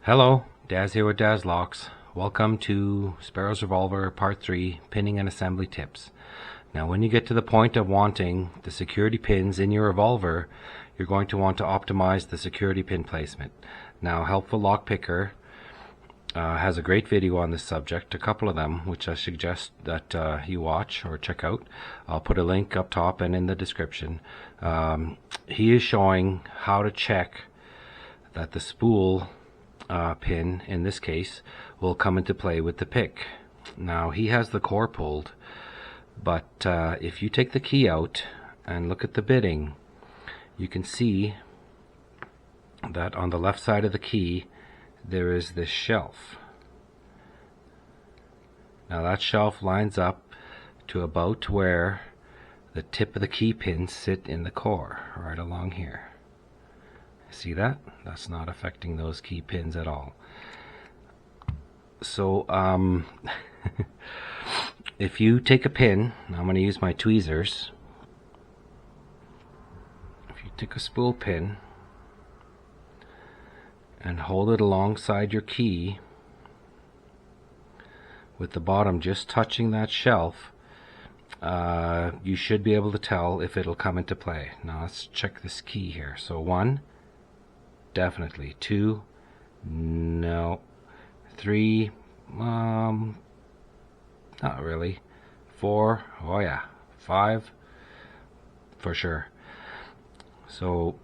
Hello, Daz here with Daz Lockz. Welcome to Sparrows Revolver Part 3, Pinning and Assembly Tips. Now when you get to the point of wanting the security pins in your revolver, you're going to want to optimize the security pin placement. Now HelpfulLockPicker has a great video on this subject, a couple of them, which I suggest that you watch or check out. I'll put a link up top and in the description. He is showing how to check that the spool pin, in this case, will come into play with the pick. Now he has the core pulled, but if you take the key out and look at the bitting, you can see that on the left side of the key there is this shelf. Now that shelf lines up to about where the tip of the key pins sit in the core, right along here. See that? That's not affecting those key pins at all. So if you take a pin, I'm going to use my tweezers. If you take a spool pin and hold it alongside your key with the bottom just touching that shelf, you should be able to tell if it'll come into play. Now let's check this key here. So 1, definitely. 2, no. 3, not really. 4, oh yeah. 5, for sure. So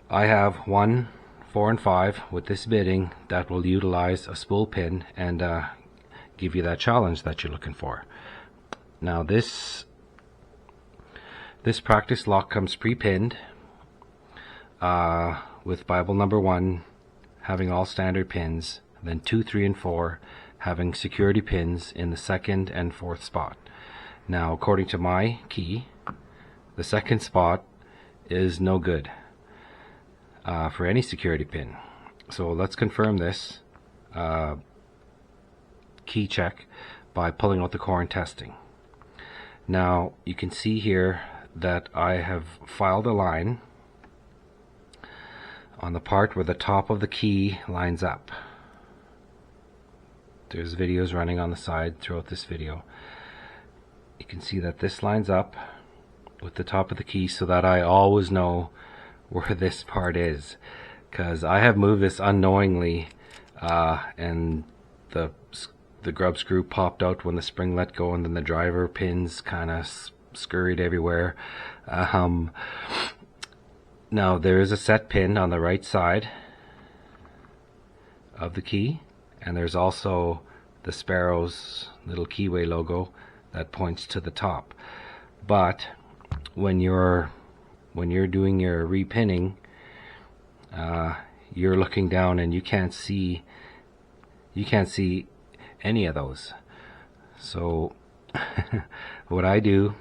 I have 1, 4, and 5 with this bitting that will utilize a spool pin and give you that challenge that you're looking for. Now this practice lock comes pre-pinned with Bible number 1 having all standard pins, then 2, 3, and 4 having security pins in the 2nd and 4th spot. Now according to my key, the 2nd spot is no good for any security pin. So let's confirm this key check by pulling out the core and testing. Now you can see here that I have filed a line on the part where the top of the key lines up. There's videos running on the side throughout this video. You can see that this lines up with the top of the key so that I always know where this part is, because I have moved this unknowingly and the grub screw popped out when the spring let go, and then the driver pins kind of scurried everywhere. Now there is a set pin on the right side of the key, and there's also the Sparrows little keyway logo that points to the top. But when you're doing your repinning, you're looking down and you can't see any of those. So what I do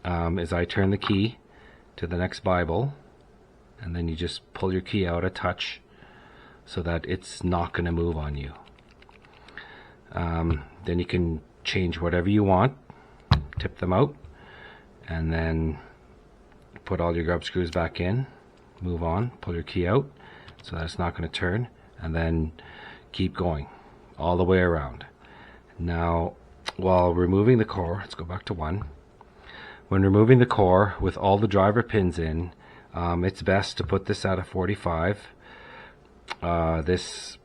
is I turn the key to the next Bible, and then you just pull your key out a touch so that it's not going to move on you. Then you can change whatever you want, tip them out, and then put all your grub screws back in, move on, pull your key out so that it's not going to turn, and then keep going all the way around. Now while removing the core, let's go back to 1. When removing the core with all the driver pins in, it's best to put this at a 45. The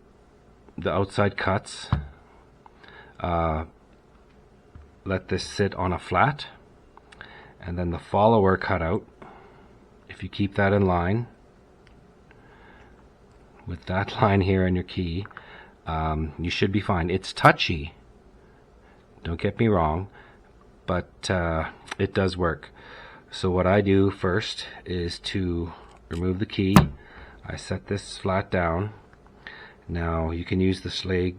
outside cuts, let this sit on a flat, and then the follower cutout, if you keep that in line with that line here in your key, you should be fine. It's touchy, don't get me wrong, but it does work. So what I do first is to remove the key. I set this flat down. Now you can use the Schlage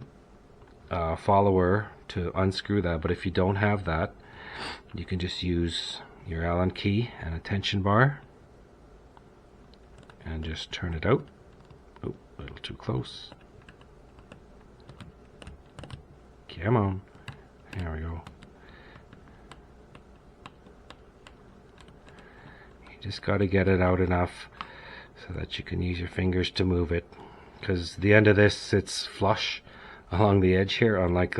follower to unscrew that, but if you don't have that, you can just use your Allen key and a tension bar and just turn it out. Oh, a little too close. Come on. There we go. You just got to get it out enough so that you can use your fingers to move it. because the end of this sits flush along the edge here, unlike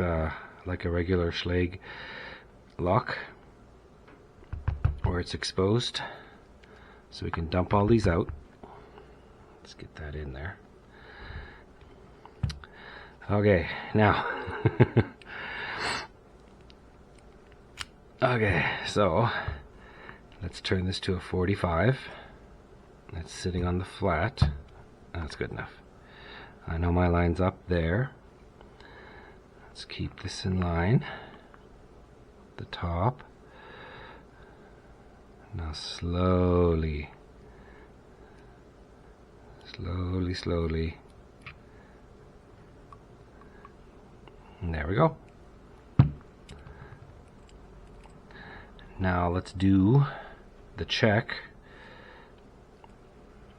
like a regular Schlage lock where it's exposed. So we can dump all these out. Let's get that in there. Okay, now okay, so let's turn this to a 45. That's sitting on the flat. That's good enough. I know my line's up there. Let's keep this in line. The top. Now slowly. Slowly. And there we go. Now let's do the check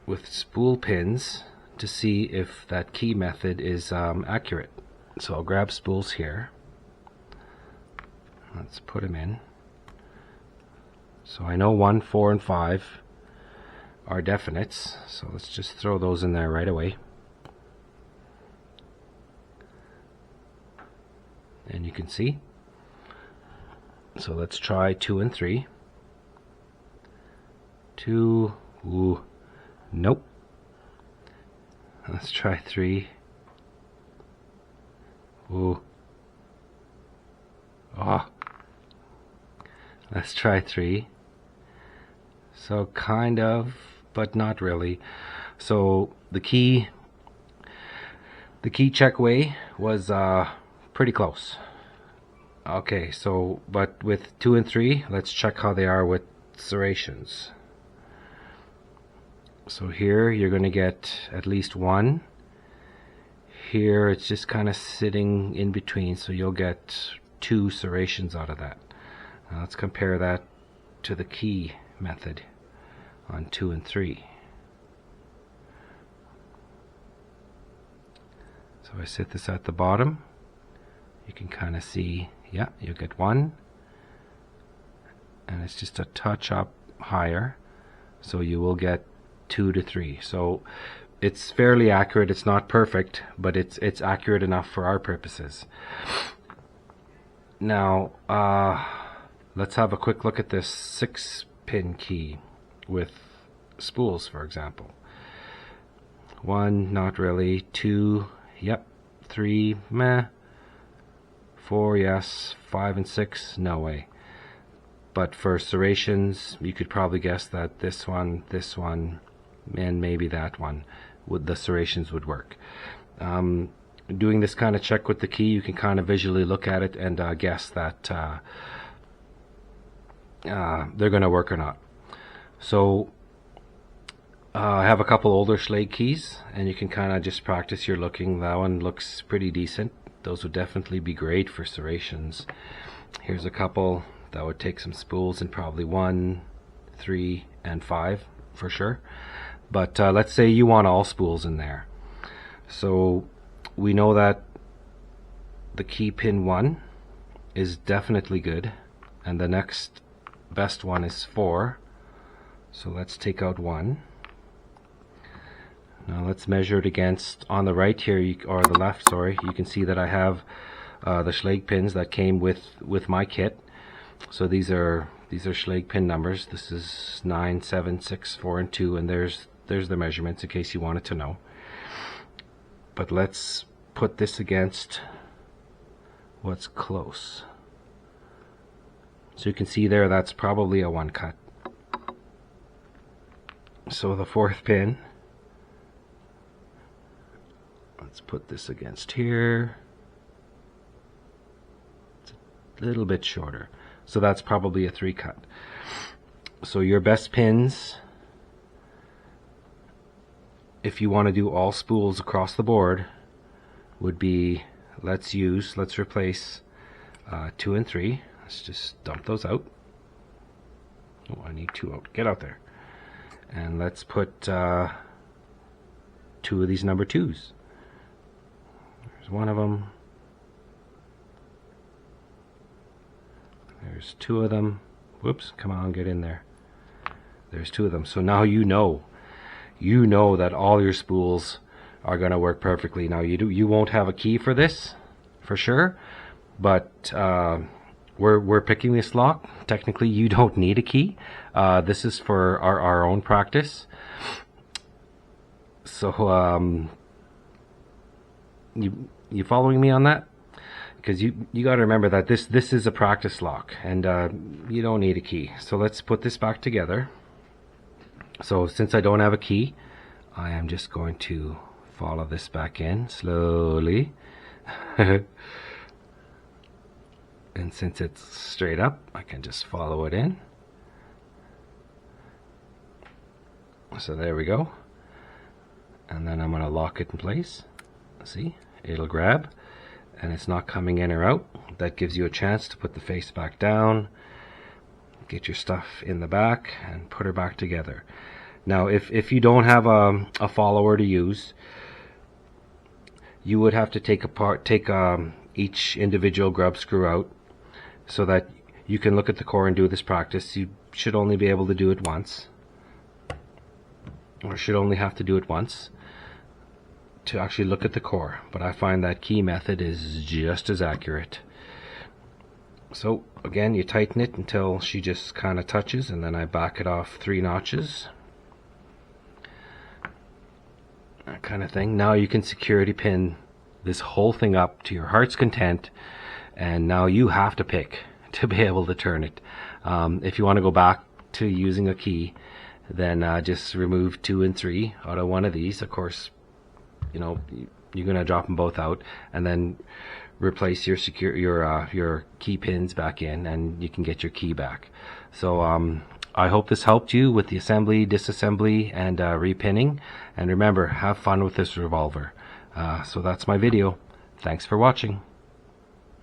with spool pins to see if that key method is accurate. So I'll grab spools here. Let's put them in. So I know 1, 4, and 5 are definites, so let's just throw those in there right away. And you can see. So let's try 2 and 3. 2, ooh, nope. Let's try 3. Ooh. Ah. Let's try 3. So kind of, but not really. So the key check way was pretty close. Okay, so but with 2 and 3, let's check how they are with serrations. So here you're going to get at least 1. Here it's just kind of sitting in between, so you'll get 2 serrations out of that. Now let's compare that to the key method on 2 and 3. So I set this at the bottom. You can kind of see, yeah, you'll get 1, and it's just a touch up higher, so you will get 2 to 3. So it's fairly accurate. It's not perfect, but it's accurate enough for our purposes. Now let's have a quick look at this 6-pin key with spools, for example. 1, not really. 2, yep. 3, meh. 4, yes. 5 and 6, no way. But for serrations, you could probably guess that this one, and maybe that one, the serrations would work. Doing this kind of check with the key, you can kind of visually look at it and guess that they're going to work or not. So I have a couple older Schlage keys, and you can kind of just practice your looking. That one looks pretty decent. Those would definitely be great for serrations. Here's a couple that would take some spools, and probably 1, 3, and 5 for sure. But let's say you want all spools in there. So we know that the key pin 1 is definitely good, and the next best one is 4. So let's take out 1. Now let's measure it against, on the right here, or the left, sorry, you can see that I have the Schlage pins that came with my kit. So these are Schlage pin numbers. This is 9, 7, 6, 4, and 2, and there's the measurements in case you wanted to know. But let's put this against what's close. So you can see there, that's probably a 1 cut. So the 4th pin, let's put this against here. It's a little bit shorter. So that's probably a 3 cut. So your best pins, if you want to do all spools across the board, would be, let's replace 2 and 3. Let's just dump those out. Oh, I need 2 out. Get out there. And let's put 2 of these number 2s. There's one of them. There's 2 of them. Whoops, come on, get in there. There's 2 of them. So now you know that all your spools are going to work perfectly. Now you won't have a key for this for sure, but we're picking this lock. Technically you don't need a key. This is for our own practice. So you following me on that? Because you got to remember that this is a practice lock, and you don't need a key. So let's put this back together. So since I don't have a key, I am just going to follow this back in slowly. And since it's straight up, I can just follow it in. So there we go. And then I'm going to lock it in place. See, it'll grab and it's not coming in or out. That gives you a chance to put the face back down, get your stuff in the back, and put her back together. Now if you don't have a follower to use, you would have to take each individual grub screw out so that you can look at the core and do this practice. You should only be able to do it once, or should only have to do it once to actually look at the core, but I find that key method is just as accurate. So again, you tighten it until she just kind of touches, and then I back it off 3 notches, that kind of thing. Now you can security pin this whole thing up to your heart's content, and now you have to pick to be able to turn it. If you want to go back to using a key, then just remove 2 and 3 out of one of these. Of course, you know, you're gonna drop them both out, and then replace your key pins back in, and you can get your key back. So I hope this helped you with the assembly, disassembly, and repinning. And remember, have fun with this revolver. So that's my video. Thanks for watching.